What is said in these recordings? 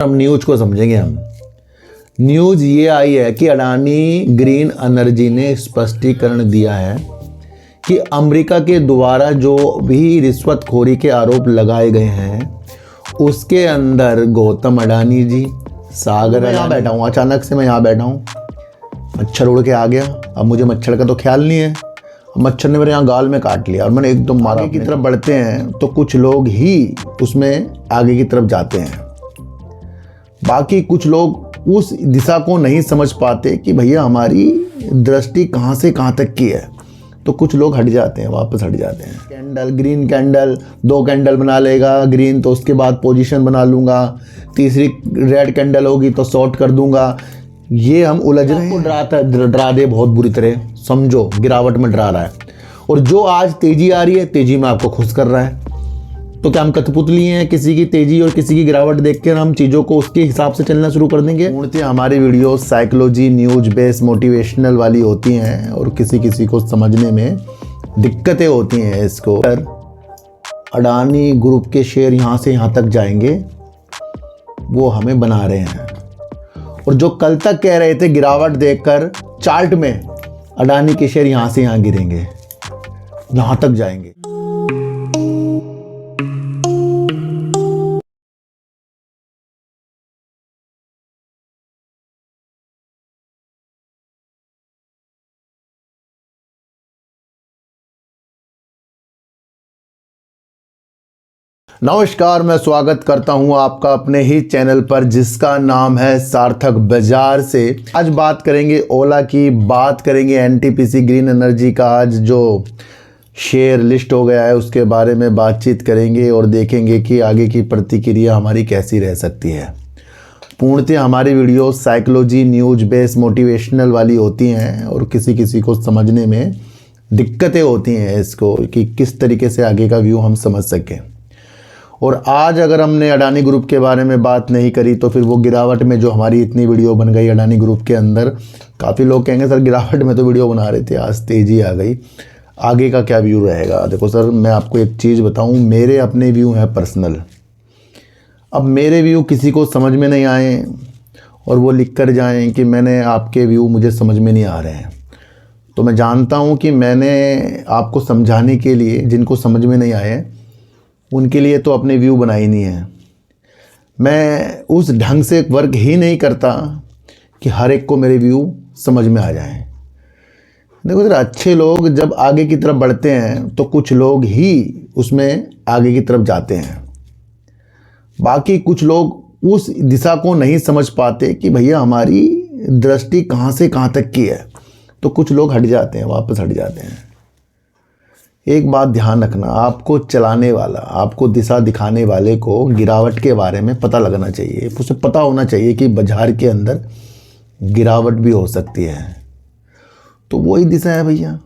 हम न्यूज को समझेंगे। हम न्यूज ये आई है कि अडानी ग्रीन एनर्जी ने स्पष्टीकरण दिया है कि अमेरिका के द्वारा जो भी रिश्वतखोरी के आरोप लगाए गए हैं उसके अंदर गौतम अडानी जी, सागर, मैं यहाँ बैठा हूँ, अचानक से मैं यहाँ बैठा हूँ, मच्छर उड़ के आ गया। अब मुझे मच्छर का तो ख्याल नहीं है, मच्छर ने मेरे यहाँ गाल में काट लिया और मैंने एकदम मारा। आगे की तरफ बढ़ते हैं तो कुछ लोग ही उसमें आगे की तरफ जाते हैं, बाकी कुछ लोग उस दिशा को नहीं समझ पाते कि भैया हमारी दृष्टि कहाँ से कहाँ तक की है, तो कुछ लोग हट जाते हैं, वापस हट जाते हैं। कैंडल, ग्रीन कैंडल, 2 कैंडल बना लेगा ग्रीन तो उसके बाद पोजीशन बना लूँगा, तीसरी रेड कैंडल होगी तो शॉर्ट कर दूंगा। ये हम उलझ रहे हैं, डरा दे बहुत बुरी तरह, समझो गिरावट में डरा रहा है। और जो आज तेजी आ रही है, तेजी में आपको खुश कर रहा है। तो क्या हम कठपुतली हैं? किसी की तेजी और किसी की गिरावट देखकर हम चीज़ों को उसके हिसाब से चलना शुरू कर देंगे? पूर्णतः हमारी video psychology, news base, motivational वाली होती हैं और किसी किसी को समझने में दिक्कतें होती हैं। इसको अडानी ग्रुप के शेयर यहाँ से यहाँ तक जाएंगे, वो हमें बना रहे हैं। और जो कल तक कह रहे थे गिरावट देखकर चार्ट में अडानी के शेयर यहाँ से यहाँ गिरेंगे, यहाँ तक जाएंगे। नमस्कार, मैं स्वागत करता हूं आपका अपने ही चैनल पर जिसका नाम है सार्थक बाजार से। आज बात करेंगे ओला की, बात करेंगे एनटीपीसी ग्रीन एनर्जी का आज जो शेयर लिस्ट हो गया है उसके बारे में बातचीत करेंगे और देखेंगे कि आगे की प्रतिक्रिया हमारी कैसी रह सकती है। पूर्णतः हमारी video psychology, news base, motivational वाली होती हैं और किसी किसी को समझने में दिक्कतें होती हैं इसको कि किस तरीके से आगे का व्यू हम समझ सकें। और आज अगर हमने अडानी ग्रुप के बारे में बात नहीं करी तो फिर वो गिरावट में जो हमारी इतनी वीडियो बन गई अडानी ग्रुप के अंदर, काफ़ी लोग कहेंगे सर गिरावट में तो वीडियो बना रहे थे, आज तेज़ी आ गई, आगे का क्या व्यू रहेगा? देखो सर, मैं आपको एक चीज़ बताऊं, मेरे अपने व्यू हैं पर्सनल। अब मेरे व्यू किसी को समझ में नहीं आए और वो लिख कर जाएँ कि मैंने आपके व्यू मुझे समझ में नहीं आ रहे हैं, तो मैं जानता हूँ कि मैंने आपको समझाने के लिए, जिनको समझ में नहीं आए उनके लिए तो अपने व्यू बनाए नहीं है। मैं उस ढंग से वर्क ही नहीं करता कि हर एक को मेरे व्यू समझ में आ जाएं। देखो सर, अच्छे लोग जब आगे की तरफ बढ़ते हैं तो कुछ लोग ही उसमें आगे की तरफ जाते हैं, बाकी कुछ लोग उस दिशा को नहीं समझ पाते कि भैया हमारी दृष्टि कहाँ से कहाँ तक की है, तो कुछ लोग हट जाते हैं, वापस हट जाते हैं। एक बात ध्यान रखना, आपको चलाने वाला, आपको दिशा दिखाने वाले को गिरावट के बारे में पता लगना चाहिए, उसे पता होना चाहिए कि बाजार के अंदर गिरावट भी हो सकती है। तो वही दिशा है भैया।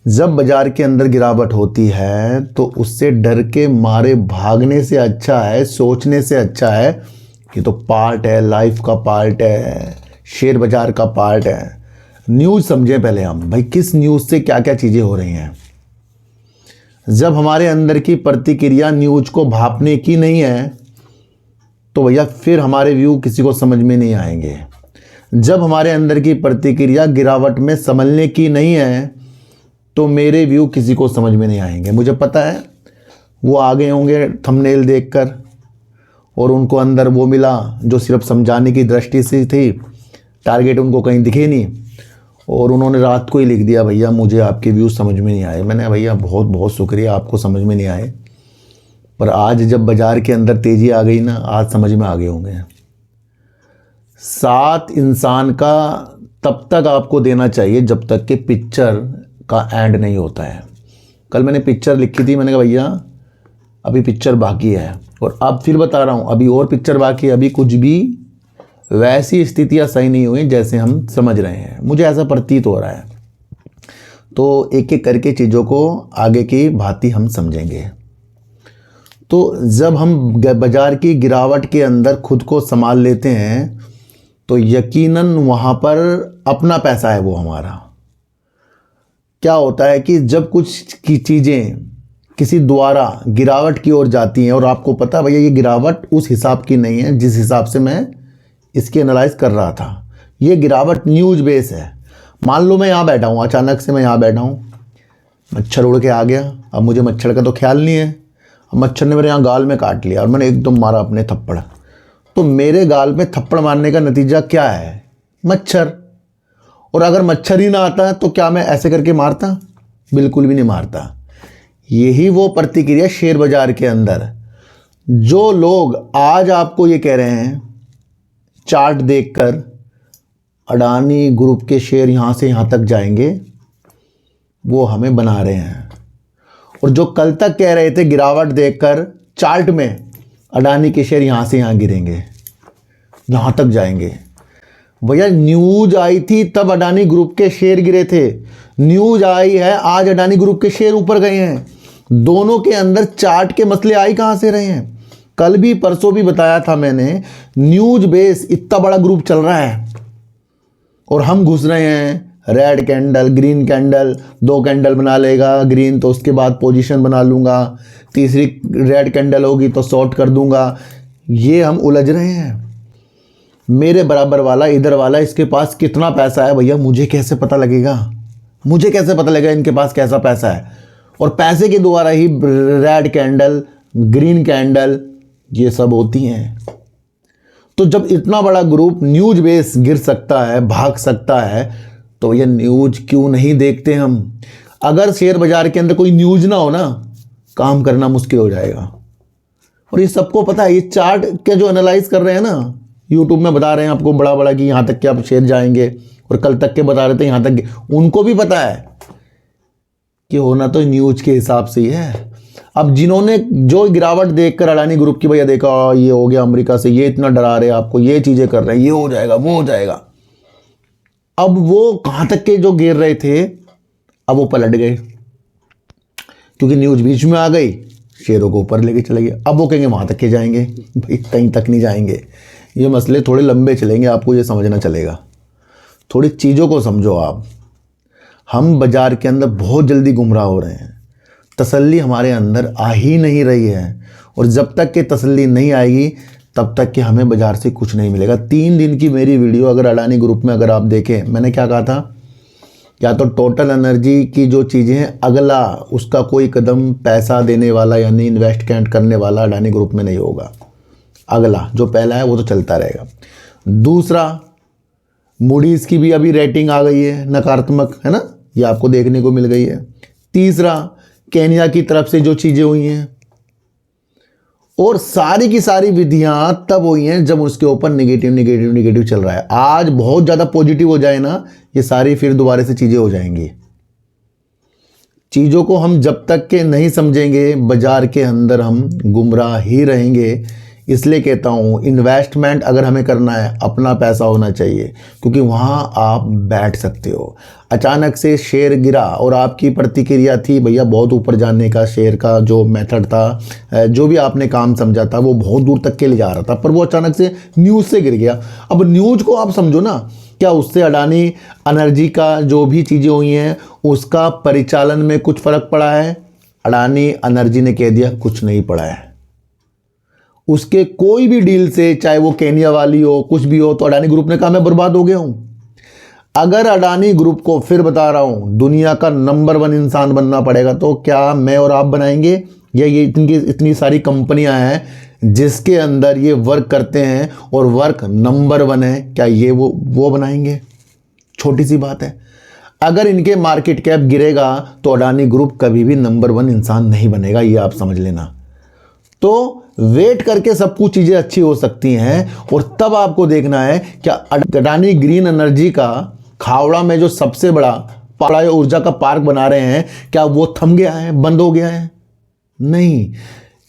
जब बाजार के अंदर गिरावट होती है तो उससे डर के मारे भागने से अच्छा है, सोचने से अच्छा है कि तो पार्ट है, लाइफ का पार्ट है, शेयर बाजार का पार्ट है। न्यूज़ समझें पहले हम, भाई किस न्यूज़ से क्या क्या चीज़ें हो रही हैं। जब हमारे अंदर की प्रतिक्रिया न्यूज को भापने की नहीं है तो भैया फिर हमारे व्यू किसी को समझ में नहीं आएंगे। जब हमारे अंदर की प्रतिक्रिया गिरावट में संभलने की नहीं है तो मेरे व्यू किसी को समझ में नहीं आएंगे। मुझे पता है वो आगे होंगे थंबनेल देखकर और उनको अंदर वो मिला जो सिर्फ समझाने की दृष्टि से थी, टारगेट उनको कहीं दिखे नहीं और उन्होंने रात को ही लिख दिया भैया मुझे आपके व्यू समझ में नहीं आए। मैंने भैया बहुत बहुत शुक्रिया, आपको समझ में नहीं आए, पर आज जब बाजार के अंदर तेज़ी आ गई ना, आज समझ में आ गए होंगे। साथ इंसान का तब तक आपको देना चाहिए जब तक कि पिक्चर का एंड नहीं होता है। कल मैंने पिक्चर लिखी थी, मैंने कहा भैया अभी पिक्चर बाकी है, और अब फिर बता रहा हूँ अभी और पिक्चर बाकी है। अभी कुछ भी वैसी स्थितियाँ सही नहीं हुई जैसे हम समझ रहे हैं, मुझे ऐसा प्रतीत हो रहा है। तो एक एक करके चीज़ों को आगे की भांति हम समझेंगे। तो जब हम बाजार की गिरावट के अंदर खुद को संभाल लेते हैं तो यकीनन वहाँ पर अपना पैसा है वो हमारा। क्या होता है कि जब कुछ की चीज़ें किसी द्वारा गिरावट की ओर जाती हैं, और आपको पता है भैया ये गिरावट उस हिसाब की नहीं है जिस हिसाब से मैं इसकी एनालाइज कर रहा था। ये गिरावट न्यूज बेस है। मान लो मैं यहाँ बैठा हूँ, अचानक से मैं यहाँ बैठा हूँ, मच्छर उड़ के आ गया। अब मुझे मच्छर का तो ख्याल नहीं है, अब मच्छर ने मेरे यहाँ गाल में काट लिया और मैंने एकदम मारा अपने थप्पड़। तो मेरे गाल में थप्पड़ मारने का नतीजा क्या है? मच्छर। और अगर मच्छर ही ना आता तो क्या मैं ऐसे करके मारता? बिल्कुल भी नहीं मारता। यही वो प्रतिक्रिया शेयर बाजार के अंदर, जो लोग आज आपको ये कह रहे हैं चार्ट देखकर अडानी ग्रुप के शेयर यहाँ से यहाँ तक जाएंगे, वो हमें बना रहे हैं। और जो कल तक कह रहे थे गिरावट देखकर चार्ट में अडानी के शेयर यहाँ से यहाँ गिरेंगे, यहाँ तक जाएंगे, भैया न्यूज आई थी तब अडानी ग्रुप के शेयर गिरे थे। न्यूज आई है आज अडानी ग्रुप के शेयर ऊपर गए हैं। दोनों के अंदर चार्ट के मसले आई कहाँ से रहे हैं? कल भी परसों भी बताया था मैंने, न्यूज बेस इतना बड़ा ग्रुप चल रहा है और हम घुस रहे हैं red candle, green candle, 2 candle बना लेगा ग्रीन तो उसके बाद पोजीशन बना लूँगा, तीसरी रेड कैंडल होगी तो शॉर्ट कर दूंगा। ये हम उलझ रहे हैं। मेरे बराबर वाला इधर वाला इसके पास कितना पैसा है भैया मुझे कैसे पता लगेगा? मुझे कैसे पता लगेगा इनके पास कैसा पैसा है? और पैसे के द्वारा ही रेड कैंडल, ग्रीन कैंडल ये सब होती हैं। तो जब इतना बड़ा ग्रुप न्यूज बेस गिर सकता है, भाग सकता है, तो ये न्यूज क्यों नहीं देखते हम? अगर शेयर बाजार के अंदर कोई न्यूज ना हो ना, काम करना मुश्किल हो जाएगा। और ये सबको पता है। ये चार्ट के जो एनालाइज कर रहे हैं ना, यूट्यूब में बता रहे हैं आपको बड़ा बड़ा कि यहाँ तक के आप शेयर जाएंगे, और कल तक के बता रहे थे यहाँ तक के, उनको भी पता है कि होना तो न्यूज के हिसाब से ही है। अब जिन्होंने जो गिरावट देखकर अडानी ग्रुप की भैया देखा ये हो गया अमेरिका से, ये इतना डरा रहे आपको, ये चीज़ें कर रहे हैं, ये हो जाएगा वो हो जाएगा, अब वो कहाँ तक के जो गिर रहे थे अब वो पलट गए क्योंकि न्यूज बीच में आ गई, शेयरों को ऊपर लेके चले गए। अब वो कहेंगे वहाँ तक के जाएंगे, भाई कहीं तक नहीं जाएंगे। ये मसले थोड़े लंबे चलेंगे, आपको ये समझना चलेगा। थोड़ी चीज़ों को समझो आप। हम बाजार के अंदर बहुत जल्दी गुमराह हो रहे हैं, तसल्ली हमारे अंदर आ ही नहीं रही है, और जब तक कि तसल्ली नहीं आएगी तब तक कि हमें बाजार से कुछ नहीं मिलेगा। 3 दिन की मेरी वीडियो अगर अडानी ग्रुप में अगर आप देखें, मैंने क्या कहा था, या तो टोटल एनर्जी की जो चीज़ें हैं अगला उसका कोई कदम पैसा देने वाला यानी इन्वेस्टमेंट करने वाला अडानी ग्रुप में नहीं होगा। अगला जो पहला है वो तो चलता रहेगा। दूसरा, मूडीज़ की भी अभी रेटिंग आ गई है नकारात्मक, है ना, ये आपको देखने को मिल गई है। तीसरा, केन्या की तरफ से जो चीज़ें हुई हैं, और सारी की सारी विधियां तब हुई हैं जब उसके ऊपर नेगेटिव नेगेटिव नेगेटिव चल रहा है। आज बहुत ज़्यादा पॉजिटिव हो जाए ना, ये सारी फिर दोबारा से चीज़ें हो जाएंगी। चीज़ों को हम जब तक के नहीं समझेंगे बाजार के अंदर हम गुमराह ही रहेंगे। इसलिए कहता हूँ इन्वेस्टमेंट अगर हमें करना है अपना पैसा होना चाहिए, क्योंकि वहाँ आप बैठ सकते हो। अचानक से शेयर गिरा और आपकी प्रतिक्रिया थी भैया बहुत ऊपर जाने का, शेयर का जो मेथड था, जो भी आपने काम समझा था वो बहुत दूर तक के ले जा रहा था, पर वो अचानक से न्यूज़ से गिर गया। अब न्यूज़ को आप समझो ना, क्या उससे अडानी एनर्जी का जो भी चीज़ें हुई हैं उसका परिचालन में कुछ फ़र्क पड़ा है? अडानी एनर्जी ने कह दिया कुछ नहीं पड़ा है। उसके कोई भी डील से, चाहे वो केन्या वाली हो कुछ भी हो, तो अडानी ग्रुप ने कहा मैं बर्बाद हो गया हूं। अगर अडानी ग्रुप को, फिर बता रहा हूं, दुनिया का नंबर 1 इंसान बनना पड़ेगा, तो क्या मैं और आप बनाएंगे? या ये इतनी सारी कंपनियां हैं जिसके अंदर ये वर्क करते हैं और वर्क नंबर 1 है, क्या ये वो बनाएंगे? छोटी सी बात है। अगर इनके मार्केट कैप गिरेगा तो अडानी ग्रुप कभी भी नंबर 1 इंसान नहीं बनेगा, ये आप समझ लेना। तो वेट करके सब कुछ चीज़ें अच्छी हो सकती हैं, और तब आपको देखना है क्या अडानी ग्रीन एनर्जी का खावड़ा में जो सबसे बड़ा ऊर्जा का पार्क बना रहे हैं, क्या वो थम गया है, बंद हो गया है? नहीं।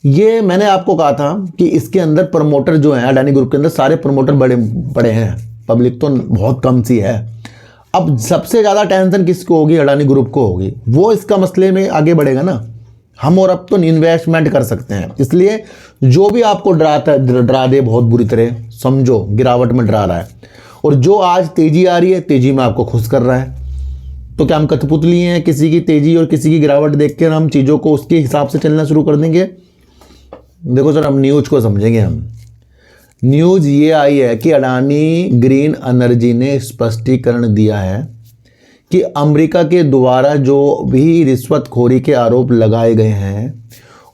ये मैंने आपको कहा था कि इसके अंदर प्रमोटर जो हैं अडानी ग्रुप के अंदर, सारे प्रमोटर बड़े बड़े हैं, पब्लिक तो बहुत कम सी है। अब सबसे ज़्यादा टेंशन किसको होगी? अडानी ग्रुप को होगी। वो इसका मसले में आगे बढ़ेगा ना। हम और अब तो इन्वेस्टमेंट कर सकते हैं। इसलिए जो भी आपको डरा दे बहुत बुरी तरह, समझो गिरावट में डरा रहा है, और जो आज तेजी आ रही है तेजी में आपको खुश कर रहा है, तो क्या हम कठपुतली हैं? किसी की तेजी और किसी की गिरावट देखकर हम चीज़ों को उसके हिसाब से चलना शुरू कर देंगे? देखो सर, हम न्यूज को समझेंगे। हम न्यूज ये आई है कि अडानी ग्रीन एनर्जी ने स्पष्टीकरण दिया है कि अमेरिका के द्वारा जो भी रिश्वतखोरी के आरोप लगाए गए हैं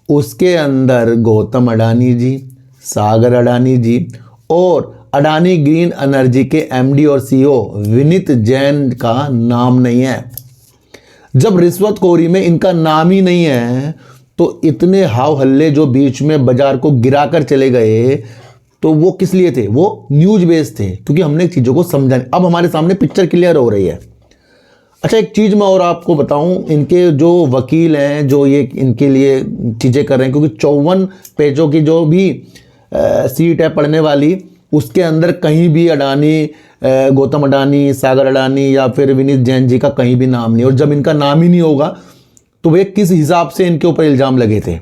उसके अंदर गौतम अडानी जी, सागर अडानी जी और अडानी ग्रीन एनर्जी के एमडी और सीईओ विनीत जैन का नाम नहीं है। जब रिश्वतखोरी में इनका नाम ही नहीं है तो इतने हाव हल्ले जो बीच में बाजार को गिराकर चले गए, तो वो किस लिए थे? वो न्यूज बेस्ड थे, क्योंकि हमने चीज़ों को समझा नहीं। अब हमारे सामने पिक्चर क्लियर हो रही है। अच्छा, एक चीज़ मैं और आपको बताऊं, इनके जो वकील हैं जो ये इनके लिए चीज़ें कर रहे हैं, क्योंकि 54 पेजों की जो भी सीट है पढ़ने वाली, उसके अंदर कहीं भी अडानी, गौतम अडानी, सागर अडानी या फिर विनीत जैन जी का कहीं भी नाम नहीं। और जब इनका नाम ही नहीं होगा तो वे किस हिसाब से इनके ऊपर इल्ज़ाम लगे थे?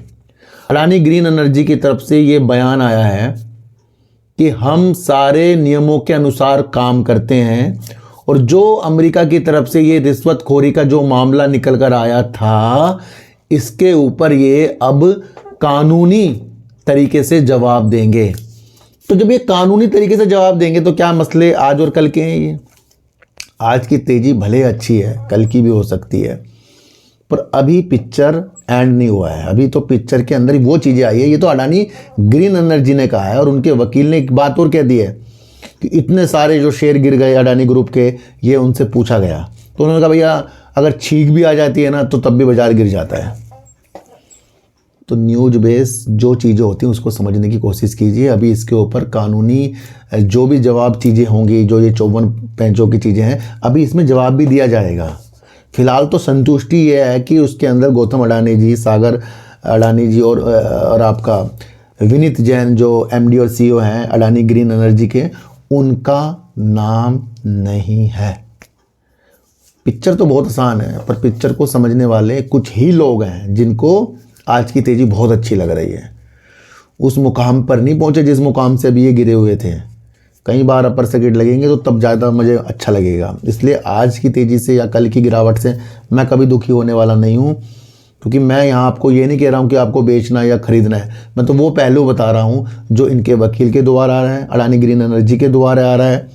अडानी ग्रीन एनर्जी की तरफ से ये बयान आया है कि हम सारे नियमों के अनुसार काम करते हैं, और जो अमेरिका की तरफ से ये रिश्वतखोरी का जो मामला निकल कर आया था, इसके ऊपर ये अब कानूनी तरीके से जवाब देंगे। तो जब ये कानूनी तरीके से जवाब देंगे तो क्या मसले आज और कल के हैं? ये आज की तेजी भले अच्छी है, कल की भी हो सकती है, पर अभी पिक्चर एंड नहीं हुआ है। अभी तो पिक्चर के अंदर ही वो चीज़ें आई है। ये तो अडानी ग्रीन एनर्जी ने कहा है, और उनके वकील ने एक बात और कह दी है कि इतने सारे जो शेयर गिर गए अडानी ग्रुप के, ये उनसे पूछा गया तो उन्होंने कहा भैया अगर छींक भी आ जाती है ना तो तब भी बाजार गिर जाता है। तो न्यूज बेस जो चीज़ें होती हैं उसको समझने की कोशिश कीजिए। अभी इसके ऊपर कानूनी जो भी जवाब चीज़ें होंगी, जो ये 54 पेजों की चीज़ें हैं, अभी इसमें जवाब भी दिया जाएगा। फिलहाल तो संतुष्टि ये है कि उसके अंदर गौतम अडानी जी, सागर अडानी जी और आपका विनीत जैन जो एमडी और सीईओ हैं अडानी ग्रीन एनर्जी के, उनका नाम नहीं है। पिक्चर तो बहुत आसान है, पर पिक्चर को समझने वाले कुछ ही लोग हैं जिनको आज की तेज़ी बहुत अच्छी लग रही है। उस मुकाम पर नहीं पहुंचे जिस मुकाम से अभी ये गिरे हुए थे। कई बार अपर सर्किट लगेंगे तो तब ज़्यादा मुझे अच्छा लगेगा। इसलिए आज की तेज़ी से या कल की गिरावट से मैं कभी दुखी होने वाला नहीं हूँ, क्योंकि मैं यहाँ आपको ये नहीं कह रहा हूँ कि आपको बेचना या ख़रीदना है। मैं तो वो पहलू बता रहा हूँ जो इनके वकील के द्वारा आ रहा है, अडानी ग्रीन एनर्जी के द्वारा आ रहा है,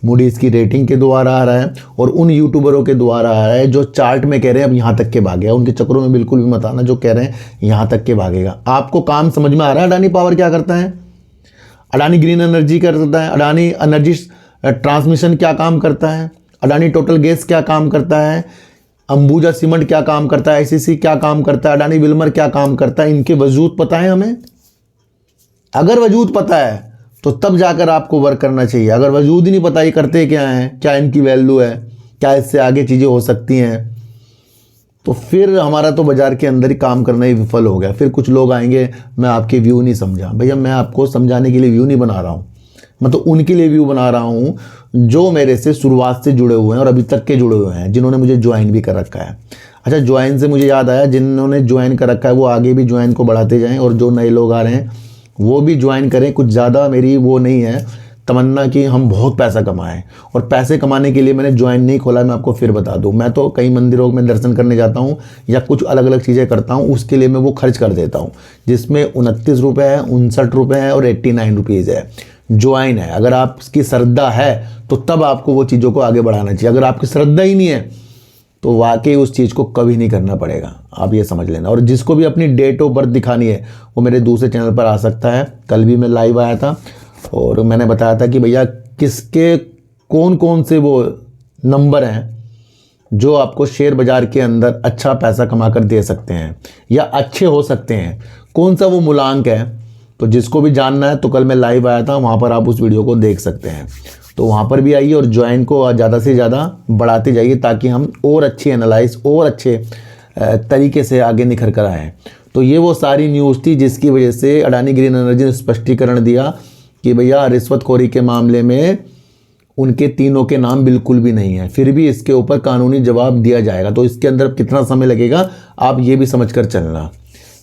मूडीज़ की रेटिंग के द्वारा आ रहा है, और उन यूट्यूबरों के द्वारा आ रहा है जो चार्ट में कह रहे हैं अब यहाँ तक के भागेगा। उनके चक्करों में बिल्कुल भी मत आना, जो कह रहे हैं यहाँ तक के भागेगा। आपको काम समझ में आ रहा है अडानी पावर क्या करता है, अडानी ग्रीन एनर्जी क्या करता है, अडानी एनर्जी ट्रांसमिशन क्या काम करता है, अडानी टोटल गैस क्या काम करता है, अंबुजा सीमेंट क्या काम करता है, आईसीसी क्या काम करता है, अडानी विल्मर क्या काम करता है? इनके वजूद पता है हमें? अगर वजूद पता है तो तब जाकर आपको वर्क करना चाहिए। अगर वजूद ही नहीं पता ये करते क्या हैं, क्या इनकी वैल्यू है, क्या इससे आगे चीज़ें हो सकती हैं, तो फिर हमारा तो बाज़ार के अंदर ही काम करना ही विफल हो गया। फिर कुछ लोग आएंगे, मैं आपके व्यू नहीं समझा। भैया मैं आपको समझाने के लिए व्यू नहीं बना रहा हूँ, मैं तो उनके लिए व्यू बना रहा हूँ जो मेरे से शुरुआत से जुड़े हुए हैं और अभी तक के जुड़े हुए हैं, जिन्होंने मुझे ज्वाइन भी कर रखा है। अच्छा, ज्वाइन से मुझे याद आया, जिन्होंने ज्वाइन कर रखा है वो आगे भी ज्वाइन को बढ़ाते जाएँ, और जो नए लोग आ रहे हैं वो भी ज्वाइन करें। कुछ ज़्यादा मेरी वो नहीं है तमन्ना कि हम बहुत पैसा कमाएं, और पैसे कमाने के लिए मैंने ज्वाइन नहीं खोला। मैं आपको फिर बता दूं, मैं तो कई मंदिरों में दर्शन करने जाता हूं या कुछ अलग अलग चीज़ें करता हूं, उसके लिए मैं वो खर्च कर देता हूं, जिसमें 29 रुपये है, 59 रुपये है और 89 रुपीज़ है। ज्वाइन है, अगर आपकी श्रद्धा है तो तब आपको वो चीज़ों को आगे बढ़ाना चाहिए। अगर आपकी श्रद्धा ही नहीं है तो वाकई उस चीज़ को कभी नहीं करना पड़ेगा, आप ये समझ लेना। और जिसको भी अपनी डेट ऑफ बर्थ दिखानी है वो मेरे दूसरे चैनल पर आ सकता है। कल भी मैं लाइव आया था और मैंने बताया था कि भैया किसके कौन कौन से वो नंबर हैं जो आपको शेयर बाज़ार के अंदर अच्छा पैसा कमा कर दे सकते हैं या अच्छे हो सकते हैं, कौन सा वो मूलांक है। तो जिसको भी जानना है तो कल मैं लाइव आया था, वहाँ पर आप उस वीडियो को देख सकते हैं। तो वहाँ पर भी आइए और ज्वाइन को ज़्यादा से ज़्यादा बढ़ाते जाइए, ताकि हम और अच्छे एनालाइज और अच्छे तरीके से आगे निखर कर आएँ। तो ये वो सारी न्यूज़ थी जिसकी वजह से अडानी ग्रीन एनर्जी ने स्पष्टीकरण दिया कि भैया रिश्वतखोरी के मामले में उनके तीनों के नाम बिल्कुल भी नहीं है, फिर भी इसके ऊपर कानूनी जवाब दिया जाएगा। तो इसके अंदर कितना समय लगेगा आप ये भी समझ कर चलना,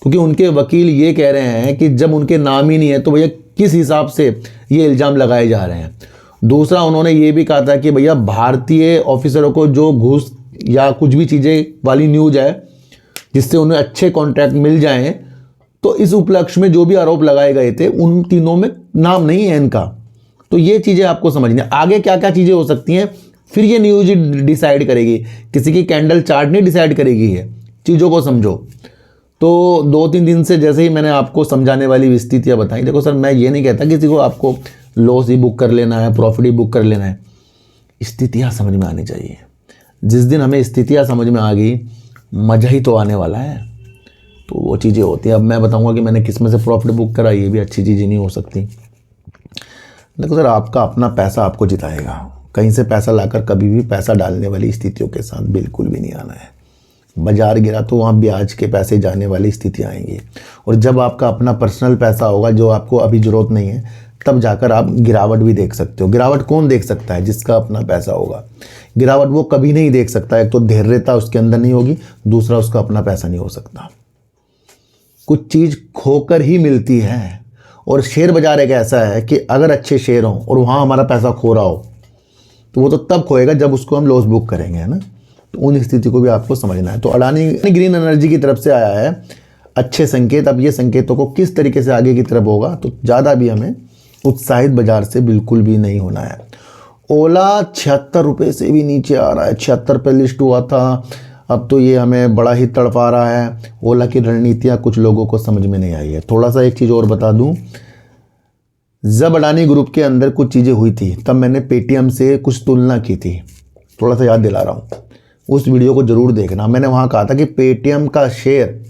क्योंकि उनके वकील ये कह रहे हैं कि जब उनके नाम ही नहीं है तो भैया किस हिसाब से ये इल्ज़ाम लगाए जा रहे हैं। दूसरा, उन्होंने ये भी कहा था कि भैया भारतीय ऑफिसरों को जो घूस या कुछ भी चीज़ें वाली न्यूज है जिससे उन्हें अच्छे कॉन्ट्रैक्ट मिल जाएं, तो इस उपलक्ष्य में जो भी आरोप लगाए गए थे उन तीनों में नाम नहीं है इनका। तो ये चीज़ें आपको समझनी है। आगे क्या क्या चीज़ें हो सकती हैं फिर ये न्यूज डिसाइड करेगी, किसी की कैंडल चार्ट नहीं डिसाइड करेगी, ये चीज़ों को समझो। तो 2-3 दिन से जैसे ही मैंने आपको समझाने वाली स्थितियाँ बताई, देखो सर मैं ये नहीं कहता किसी को आपको लॉस ही बुक कर लेना है, प्रॉफिट ही बुक कर लेना है, स्थितियाँ समझ में आनी चाहिए। जिस दिन हमें स्थितियाँ समझ में आ गई मज़ा ही तो आने वाला है। तो वो चीज़ें होती हैं। अब मैं बताऊंगा कि मैंने किस में से प्रॉफिट बुक करा, ये भी अच्छी चीज़ नहीं हो सकती। देखो सर आपका अपना पैसा आपको जिताएगा, कहीं से पैसा लाकर कभी भी पैसा डालने वाली स्थितियों के साथ बिल्कुल भी नहीं आना है। बाजार गिरा तो वहाँ ब्याज के पैसे जाने वाली स्थिति आएंगी, और जब आपका अपना पर्सनल पैसा होगा जो आपको अभी ज़रूरत नहीं है, तब जाकर आप गिरावट भी देख सकते हो। गिरावट कौन देख सकता है? जिसका अपना पैसा होगा। गिरावट वो कभी नहीं देख सकता। एक तो धैर्यता उसके अंदर नहीं होगी, दूसरा उसका अपना पैसा नहीं हो सकता। कुछ चीज़ खोकर ही मिलती है, और शेयर बाजार एक ऐसा है कि अगर अच्छे शेयर हों और वहाँ हमारा पैसा खो रहा हो तो वो तो तब खोएगा जब उसको हम लॉस बुक करेंगे, है ना। तो उन स्थिति को भी आपको समझना है। तो अडानी ग्रीन एनर्जी की तरफ से आया है अच्छे संकेत। अब ये संकेतों को किस तरीके से आगे की तरफ होगा, तो ज़्यादा भी हमें उत्साहित बाजार से बिल्कुल भी नहीं होना है। ओला 76 रुपये से भी नीचे आ रहा है, 76 पे लिस्ट हुआ था, अब तो ये हमें बड़ा ही तड़पा रहा है। ओला की रणनीतियाँ कुछ लोगों को समझ में नहीं आई है। थोड़ा सा एक चीज़ और बता दूं, जब अडानी ग्रुप के अंदर कुछ चीज़ें हुई थी तब मैंने पेटीएम से कुछ तुलना की थी, थोड़ा सा याद दिला रहा हूँ, उस वीडियो को ज़रूर देखना। मैंने वहाँ कहा था कि पेटीएम का शेयर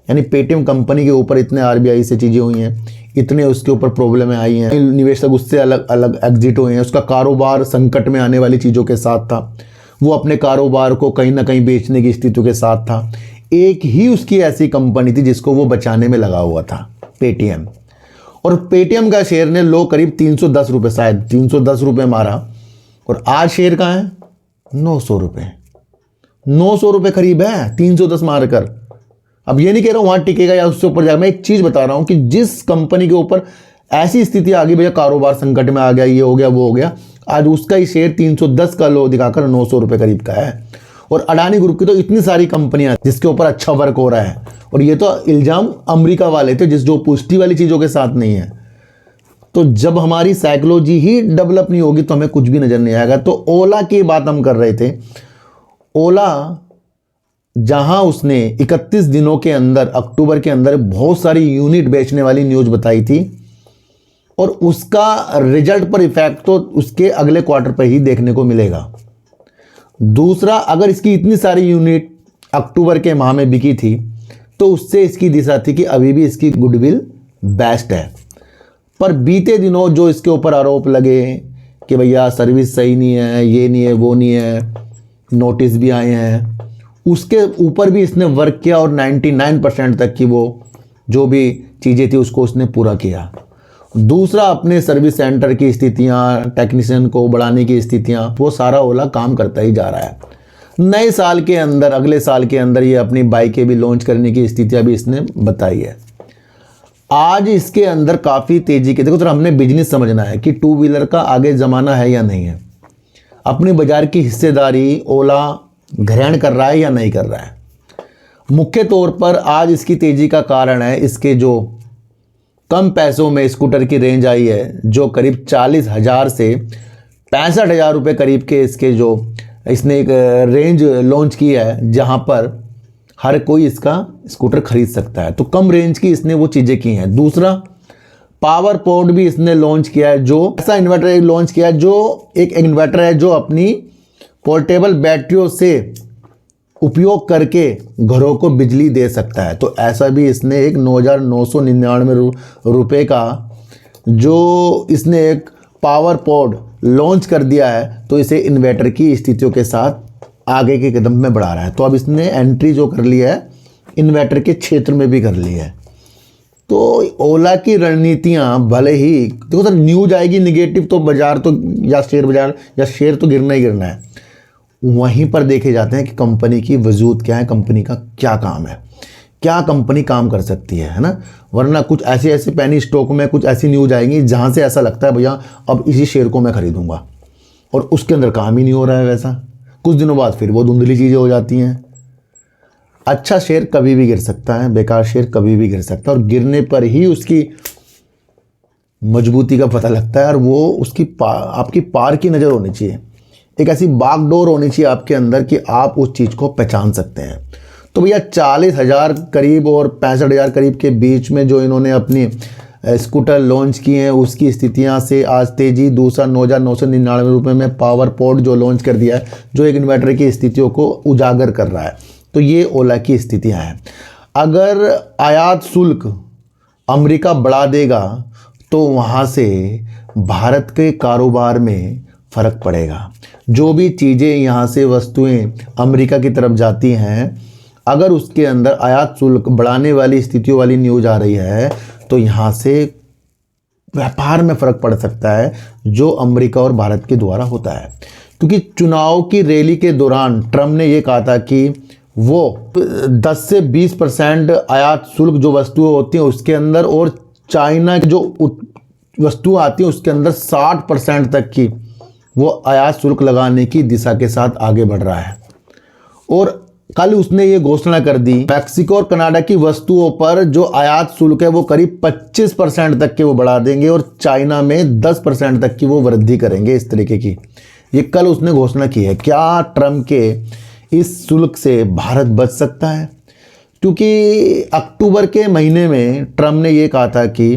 यानी पेटीएम कंपनी के ऊपर इतने आरबीआई से चीज़ें हुई हैं, इतने उसके ऊपर प्रॉब्लमें आई हैं, निवेशक उससे अलग अलग एग्जिट हुए हैं, उसका कारोबार संकट में आने वाली चीज़ों के साथ था, वो अपने कारोबार को कहीं ना कहीं बेचने की स्थितियों के साथ था। एक ही उसकी ऐसी कंपनी थी जिसको वो बचाने में लगा हुआ था, पेटीएम। और पेटीएम का शेयर ने लो करीब 310 रुपये, शायद 310 रुपये मारा, और आज शेयर कहाँ है? 900 रुपये, 900 रुपये करीब है 310 मारकर। अब ये नहीं कह रहा हूँ वहाँ टिकेगा या उससे ऊपर जाएगा, मैं एक चीज़ बता रहा हूँ कि जिस कंपनी के ऊपर ऐसी स्थिति आ गई, भैया कारोबार संकट में आ गया, ये हो गया वो हो गया, आज उसका ही शेयर 310 का लो दिखाकर 900 रुपये करीब का है। और अडानी ग्रुप की तो इतनी सारी कंपनियां जिसके ऊपर अच्छा वर्क हो रहा है, और ये तो इल्ज़ाम अमेरिका वाले थे जिस जो पुष्टि वाली चीज़ों के साथ नहीं है। तो जब हमारी साइकोलॉजी ही डेवलप नहीं होगी तो हमें कुछ भी नज़र नहीं आएगा। तो ओला की बात हम कर रहे थे। ओला जहां उसने 31 दिनों के अंदर, अक्टूबर के अंदर बहुत सारी यूनिट बेचने वाली न्यूज़ बताई थी, और उसका रिजल्ट पर इफेक्ट तो उसके अगले क्वार्टर पर ही देखने को मिलेगा। दूसरा, अगर इसकी इतनी सारी यूनिट अक्टूबर के माह में बिकी थी तो उससे इसकी दिशा थी कि अभी भी इसकी गुडविल बेस्ट है। पर बीते दिनों जो इसके ऊपर आरोप लगे कि भैया सर्विस सही नहीं है, ये नहीं है, वो नहीं है, नोटिस भी आए हैं, उसके ऊपर भी इसने वर्क किया और 99% तक की वो जो भी चीज़ें थी उसको उसने पूरा किया। दूसरा, अपने सर्विस सेंटर की स्थितियाँ, टेक्नीशियन को बढ़ाने की स्थितियाँ, वो सारा ओला काम करता ही जा रहा है। नए साल के अंदर, अगले साल के अंदर ये अपनी बाइकें भी लॉन्च करने की स्थितियाँ भी इसने बताई है। आज इसके अंदर काफ़ी तेज़ी के, देखो तो हमने बिजनेस समझना है कि 2 व्हीलर का आगे ज़माना है या नहीं है। अपनी बाज़ार की हिस्सेदारी ओला ग्रहण कर रहा है या नहीं कर रहा है। मुख्य तौर पर आज इसकी तेज़ी का कारण है इसके जो कम पैसों में स्कूटर की रेंज आई है, जो करीब 40,000 से 65,000 रुपये करीब के इसके जो इसने एक रेंज लॉन्च की है, जहां पर हर कोई इसका स्कूटर खरीद सकता है। तो कम रेंज की इसने वो चीज़ें की हैं। दूसरा, पावर पॉड भी इसने लॉन्च किया है, जो ऐसा इन्वर्टर लॉन्च किया है जो एक इन्वर्टर है जो अपनी पोर्टेबल बैटरियों से उपयोग करके घरों को बिजली दे सकता है। तो ऐसा भी इसने एक 9,999 रुपये का जो इसने एक पावर पॉड लॉन्च कर दिया है, तो इसे इन्वर्टर की स्थितियों के साथ आगे के कदम में बढ़ा रहा है। तो अब इसने एंट्री जो कर लिया है इन्वर्टर के क्षेत्र में भी कर ली है। तो ओला की रणनीतियाँ भले ही, देखो सर न्यूज आएगी निगेटिव तो बाजार तो या शेयर तो गिरना ही गिरना है। वहीं पर देखे जाते हैं कि कंपनी की वजूद क्या है, कंपनी का क्या काम है, क्या कंपनी काम कर सकती है ना। वरना कुछ ऐसे पैनी स्टॉक में कुछ ऐसी न्यूज आएंगी जहां से ऐसा लगता है भैया अब इसी शेयर को मैं खरीदूंगा, और उसके अंदर काम ही नहीं हो रहा है वैसा। कुछ दिनों बाद फिर वो धुंधली चीज़ें हो जाती हैं। अच्छा शेयर कभी भी गिर सकता है, बेकार शेयर कभी भी गिर सकता है, और गिरने पर ही उसकी मजबूती का पता लगता है। और वो उसकी आपकी पार की नज़र होनी चाहिए, एक ऐसी बागडोर होनी चाहिए आपके अंदर कि आप उस चीज़ को पहचान सकते हैं। तो भैया 40,000 करीब और 65,000 करीब के बीच में जो इन्होंने अपनी स्कूटर लॉन्च किए हैं उसकी स्थितियां से आज तेजी। दूसरा 9,999 रुपये में पावर पोर्ट जो लॉन्च कर दिया है, जो एक इन्वर्टर की स्थितियों को उजागर कर रहा है। तो ये ओला की स्थितियां हैं। अगर आयात शुल्क अमेरिका बढ़ा देगा तो वहाँ से भारत के कारोबार में फ़र्क पड़ेगा। जो भी चीज़ें यहाँ से वस्तुएं अमेरिका की तरफ जाती हैं, अगर उसके अंदर आयात शुल्क बढ़ाने वाली स्थितियों वाली न्यूज़ आ रही है तो यहाँ से व्यापार में फ़र्क पड़ सकता है, जो अमेरिका और भारत के द्वारा होता है। क्योंकि चुनाव की रैली के दौरान ट्रम्प ने ये कहा था कि वो 10 से 20% आयात शुल्क जो वस्तुएं होती हैं उसके अंदर, और चाइना की जो वस्तुएं आती हैं उसके अंदर 60% तक की वो आयात शुल्क लगाने की दिशा के साथ आगे बढ़ रहा है। और कल उसने ये घोषणा कर दी, मैक्सिको और कनाडा की वस्तुओं पर जो आयात शुल्क है वो करीब 25% तक के वो बढ़ा देंगे, और चाइना में 10% तक की वो वृद्धि करेंगे। इस तरीके की ये कल उसने घोषणा की है। क्या ट्रम्प के इस शुल्क से भारत बच सकता है? क्योंकि अक्टूबर के महीने में ट्रम्प ने ये कहा था कि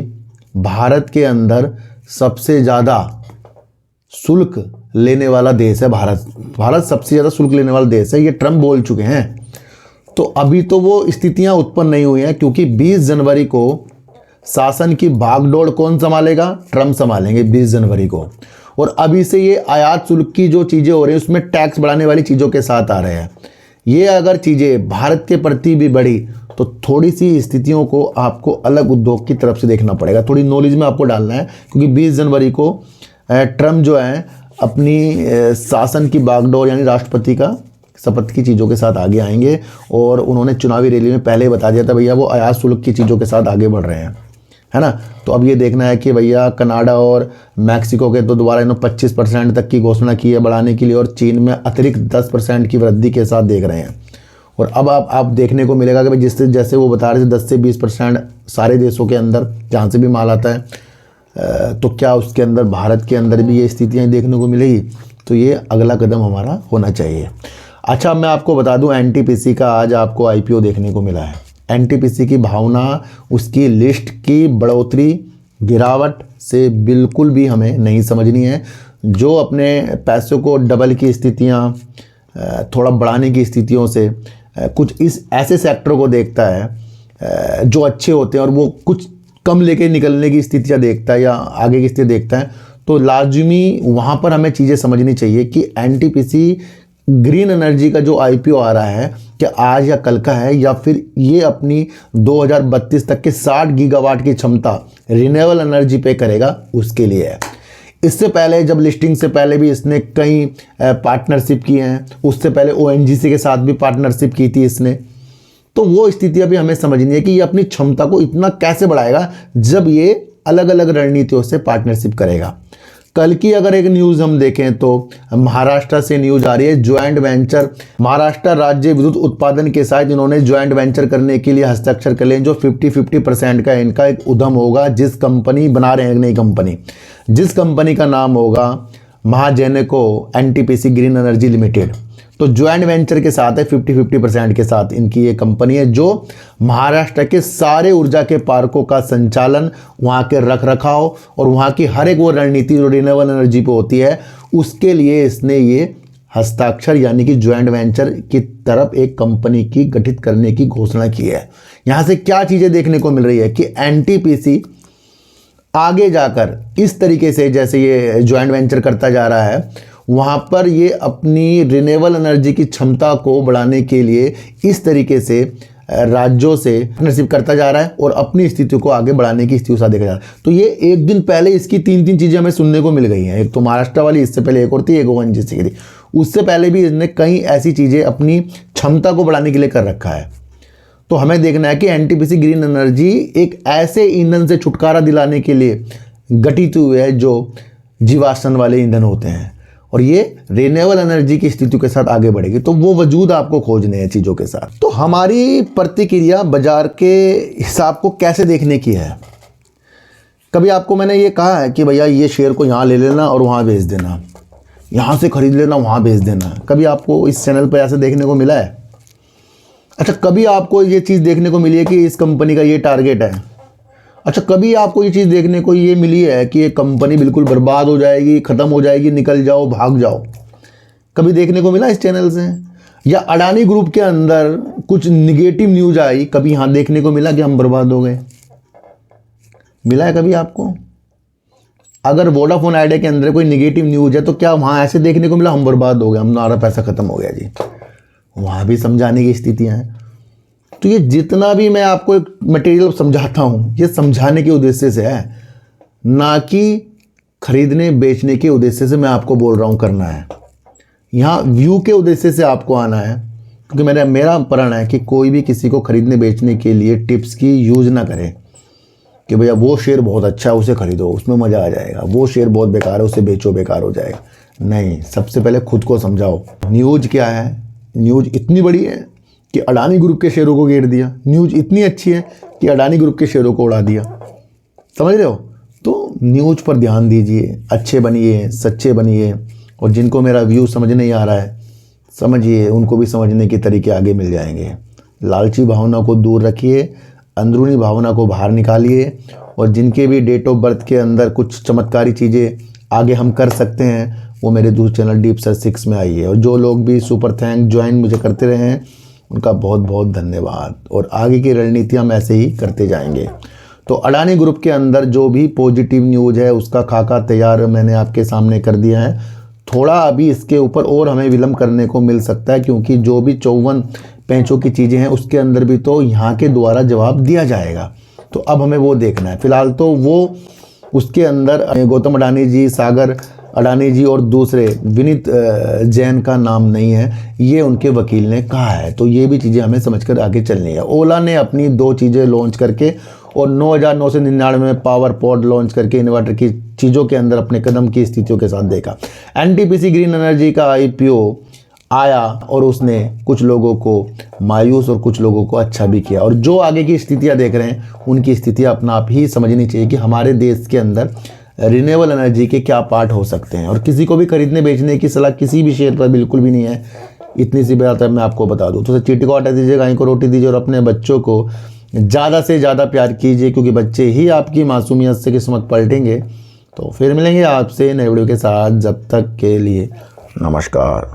भारत के अंदर सबसे ज़्यादा शुल्क लेने वाला देश है भारत सबसे ज़्यादा शुल्क लेने वाला देश है, ये ट्रम्प बोल चुके हैं। तो अभी तो वो स्थितियां उत्पन्न नहीं हुई हैं, क्योंकि 20 जनवरी को शासन की भागदौड़ कौन संभालेगा? ट्रम्प संभालेंगे 20 जनवरी को। और अभी से ये आयात शुल्क की जो चीज़ें हो रही हैं उसमें टैक्स बढ़ाने वाली चीज़ों के साथ आ रहे हैं। ये अगर चीज़ें भारत के प्रति भी बढ़ी तो थोड़ी सी स्थितियों को आपको अलग उद्योग की तरफ से देखना पड़ेगा, थोड़ी नॉलेज में आपको डालना है। क्योंकि 20 जनवरी को ट्रम्प जो है अपनी शासन की बागडोर यानी राष्ट्रपति का शपथ की चीज़ों के साथ आगे आएंगे, और उन्होंने चुनावी रैली में पहले ही बता दिया था भैया वो आयात शुल्क की चीज़ों के साथ आगे बढ़ रहे हैं, है ना। तो अब ये देखना है कि भैया कनाडा और मैक्सिको के तो दोबारा इन्होंने 25% तक की घोषणा की है बढ़ाने के लिए, और चीन में अतिरिक्त 10% की वृद्धि के साथ देख रहे हैं। और अब आप देखने को मिलेगा कि भाई जिससे जैसे वो बता रहे थे 10 से 20% सारे देशों के अंदर जहाँ से भी माल आता है, तो क्या उसके अंदर भारत के अंदर भी ये स्थितियाँ देखने को मिलेगी? तो ये अगला कदम हमारा होना चाहिए। अच्छा, मैं आपको बता दूं एनटीपीसी का आज आपको आईपीओ देखने को मिला है। एनटीपीसी की भावना, उसकी लिस्ट की बढ़ोतरी गिरावट से बिल्कुल भी हमें नहीं समझनी है। जो अपने पैसों को डबल की स्थितियाँ, थोड़ा बढ़ाने की स्थितियों से कुछ इस ऐसे सेक्टर को देखता है जो अच्छे होते हैं, और वो कुछ कम लेके निकलने की स्थितियाँ देखता है या आगे की स्थिति देखता है, तो लाजमी वहाँ पर हमें चीज़ें समझनी चाहिए कि एनटीपीसी ग्रीन एनर्जी का जो आईपीओ आ रहा है क्या आज या कल का है, या फिर ये अपनी 2032 तक के 60 गीगावाट की क्षमता रिन्यूएबल एनर्जी पे करेगा, उसके लिए है। इससे पहले जब लिस्टिंग से पहले भी इसने कई पार्टनरशिप की हैं, उससे पहले ओएनजीसी के साथ भी पार्टनरशिप की थी इसने। तो वो स्थितियां भी हमें समझनी है कि ये अपनी क्षमता को इतना कैसे बढ़ाएगा जब ये अलग अलग रणनीतियों से पार्टनरशिप करेगा। कल की अगर एक न्यूज़ हम देखें तो महाराष्ट्र से न्यूज़ आ रही है, ज्वाइंट वेंचर महाराष्ट्र राज्य विद्युत उत्पादन के साथ इन्होंने ज्वाइंट वेंचर करने के लिए हस्ताक्षर कर लिए, जो 50-50% का इनका एक उद्यम होगा। जिस कंपनी बना रहे हैं, नई कंपनी, जिस कंपनी का नाम होगा महाजेनेको एनटीपीसी ग्रीन एनर्जी लिमिटेड। तो ज्वाइंट वेंचर के साथ है 50-50% के साथ इनकी ये कंपनी है, जो महाराष्ट्र के सारे ऊर्जा के पार्कों का संचालन, वहाँ के रख रखाव और वहाँ की हर एक वो रणनीति जो रिन्यूएबल एनर्जी पे होती है, उसके लिए इसने ये हस्ताक्षर यानी कि ज्वाइंट वेंचर की तरफ एक कंपनी की गठित करने की घोषणा की है। यहाँ से क्या चीज़ें देखने को मिल रही है कि एनटीपीसी आगे जाकर इस तरीके से जैसे ये ज्वाइंट वेंचर करता जा रहा है, वहाँ पर ये अपनी रिन्यूएबल एनर्जी की क्षमता को बढ़ाने के लिए इस तरीके से राज्यों से पार्टनरशिप करता जा रहा है और अपनी स्थिति को आगे बढ़ाने की स्थिति देखा जा रहा है। तो ये एक दिन पहले इसकी 3 चीज़ें हमें सुनने को मिल गई हैं। एक तो महाराष्ट्र वाली, इससे पहले एक और थी, एक ओएनजीसी की थी। उससे पहले भी इसने कई ऐसी चीज़ें अपनी क्षमता को बढ़ाने के लिए कर रखा है। तो हमें देखना है कि एनटीपीसी ग्रीन एनर्जी एक ऐसे ईंधन से छुटकारा दिलाने के लिए गठित हुए है जो जीवाश्म वाले ईंधन होते हैं। और ये रिन्यूएबल एनर्जी की स्थितियों के साथ आगे बढ़ेगी। तो वो वजूद आपको खोजने हैं चीज़ों के साथ। तो हमारी प्रतिक्रिया बाजार के हिसाब को कैसे देखने की है? कभी आपको मैंने ये कहा है कि भैया ये शेयर को यहाँ ले लेना और वहाँ बेच देना, यहाँ से खरीद लेना वहाँ बेच देना? कभी आपको इस चैनल पर ऐसे देखने को मिला है? अच्छा, कभी आपको ये चीज़ देखने को मिली है कि इस कंपनी का ये टारगेट है? अच्छा, कभी आपको ये चीज़ देखने को ये मिली है कि ये कंपनी बिल्कुल बर्बाद हो जाएगी, ख़त्म हो जाएगी, निकल जाओ, भाग जाओ? कभी देखने को मिला इस चैनल से? या अडानी ग्रुप के अंदर कुछ निगेटिव न्यूज़ आई, कभी यहाँ देखने को मिला कि हम बर्बाद हो गए? मिला है कभी आपको? अगर वोडाफोन आइडिया के अंदर कोई निगेटिव न्यूज़ है तो क्या वहाँ ऐसे देखने को मिला हम बर्बाद हो गए, हमारा पैसा ख़त्म हो गया जी? वहाँ भी समझाने की स्थितियाँ हैं। तो ये जितना भी मैं आपको एक मटेरियल समझाता हूँ, ये समझाने के उद्देश्य से है, ना कि खरीदने बेचने के उद्देश्य से मैं आपको बोल रहा हूँ करना है। यहाँ व्यू के उद्देश्य से आपको आना है, क्योंकि मेरा प्रण है कि कोई भी किसी को खरीदने बेचने के लिए टिप्स की यूज़ ना करे कि भैया वो शेयर बहुत अच्छा है उसे खरीदो, उसमें मज़ा आ जाएगा, वो शेयर बहुत बेकार है उसे बेचो, बेकार हो जाएगा। नहीं, सबसे पहले खुद को समझाओ। न्यूज़ क्या है? न्यूज़ इतनी बड़ी है कि अडानी ग्रुप के शेयरों को गिर दिया। न्यूज़ इतनी अच्छी है कि अडानी ग्रुप के शेयरों को उड़ा दिया। समझ रहे हो? तो न्यूज़ पर ध्यान दीजिए, अच्छे बनिए, सच्चे बनिए, और जिनको मेरा व्यू समझ नहीं आ रहा है समझिए, उनको भी समझने के तरीके आगे मिल जाएंगे। लालची भावना को दूर रखिए, अंदरूनी भावना को बाहर निकालिए, और जिनके भी डेट ऑफ बर्थ के अंदर कुछ चमत्कारी चीज़ें आगे हम कर सकते हैं वो मेरे दूसरे चैनल डीप सर्च 6 में आइए। और जो लोग भी सुपर थैंक ज्वाइन मुझे करते रहे हैं उनका बहुत बहुत धन्यवाद, और आगे की रणनीति हम ऐसे ही करते जाएंगे। तो अडानी ग्रुप के अंदर जो भी पॉजिटिव न्यूज़ है उसका खाका तैयार मैंने आपके सामने कर दिया है। थोड़ा अभी इसके ऊपर और हमें विलंब करने को मिल सकता है, क्योंकि जो भी 54 पेंचों की चीज़ें हैं उसके अंदर भी तो यहाँ के द्वारा जवाब दिया जाएगा। तो अब हमें वो देखना है। फिलहाल तो वो उसके अंदर गौतम अडानी जी, सागर अडानी जी और दूसरे विनीत जैन का नाम नहीं है, ये उनके वकील ने कहा है। तो ये भी चीज़ें हमें समझकर आगे चलनी है। ओला ने अपनी 2 चीज़ें लॉन्च करके और 9,999 में पावर पॉड लॉन्च करके इन्वर्टर की चीज़ों के अंदर अपने कदम की स्थितियों के साथ देखा। एनटीपीसी ग्रीन एनर्जी का IPO आया और उसने कुछ लोगों को मायूस और कुछ लोगों को अच्छा भी किया। और जो आगे की स्थितियाँ देख रहे हैं उनकी स्थितियाँ अपना आप ही समझनी चाहिए कि हमारे देश के अंदर रिन्यूएबल एनर्जी के क्या पार्ट हो सकते हैं। और किसी को भी खरीदने बेचने की सलाह किसी भी शेयर पर बिल्कुल भी नहीं है, इतनी सी बात है मैं आपको बता दूं। तो चींटी को आटा दीजिए, गाय को रोटी दीजिए, और अपने बच्चों को ज़्यादा से ज़्यादा प्यार कीजिए, क्योंकि बच्चे ही आपकी मासूमियत से किस्मत पलटेंगे। तो फिर मिलेंगे आपसे नए वीडियो के साथ, जब तक के लिए नमस्कार।